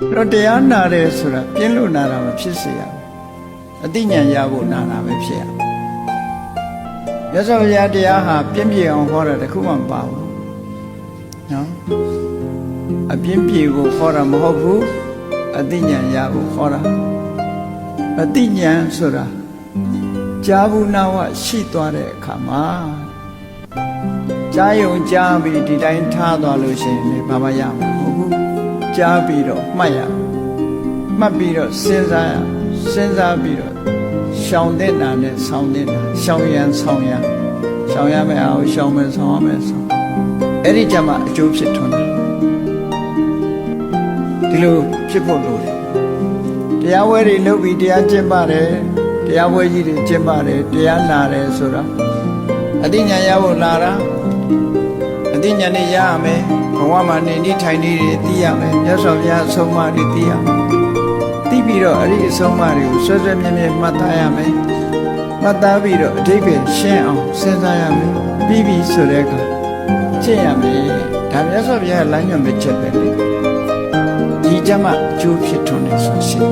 တော့တရားနာတယ်ဆိုတာပြင်းလို့နာတာမဖြစ်စေရဘူးအသိဉာဏ်ရဖို့နာတာပဲဖြစ်ရမြတ်စွာဘုရားတရားဟာပြင်းပြအောင်ဟောတာတခုမှမပါဘူးနော်အပြင်းပြေကိုဟောတာမဟုတ်ဘူးအသိဉာဏ်ရဖို့ဟောတာအသိဉာဏ်ဆိုတာကြားဘူးနာဝရှိသွားတဲ့အခါမှာကြားယုံကြားပြီးဒီတိုင်းထားသွားလို့ရှိရင်လည်းဘာမှရမှာမဟုတ်ဘူးကြားပြီးတော့မှတ်ရမှတ်ပြီးတော့စဉ်းစားပြီးတော့ရှောင်တဲ့နာနဲ့ဆောင်းတဲ့နာရှောင်ရန်ဆောင်ရရှောင်ရမယ်အောင်ရှောင်မယ်ဆောင်ရမယ်ဆောင်အဲ့ဒီကြမှာအကျိုးဖြစ်ထွန်းတယ်ဒီလိုဖြစ်ဖို့လိုတယ်တရားဝဲတွေလုပ်ပြီးတရားကျင့်ပါတယ်တရားဝဲကြီးတွေကျင့်ပါတယ်တရားနာတယ်ဆိုတာအသိဉာဏ်ရဖို့လာတာအသိဉာဏ်နဲ့ရရမယ်ဘဝမှာနေနေထိုင်နေတွေသိရမယ်မြတ်စွာဘုရားအဆုံးအမတွေသိရမယ်သိပြီးတော့အဲ့ဒီအဆုံးအမတွေကိုဆွဲဆွဲမြဲမြဲမှတ်သားရမယ်မှတ်သားပြီးတော့အဓိပ္ပာယ်ရှင်းအောင်စဉ်းစားရမယ်ပြီးပြီဆိုတဲ့အခါကျင့်ရမယ်ဒါမြတ်စွာဘုရားလမ်းညွှန်ပေးချက်ပဲလေဒီကြမှာအကျိုးဖြစ်ထွန်းနေဆိုရှင်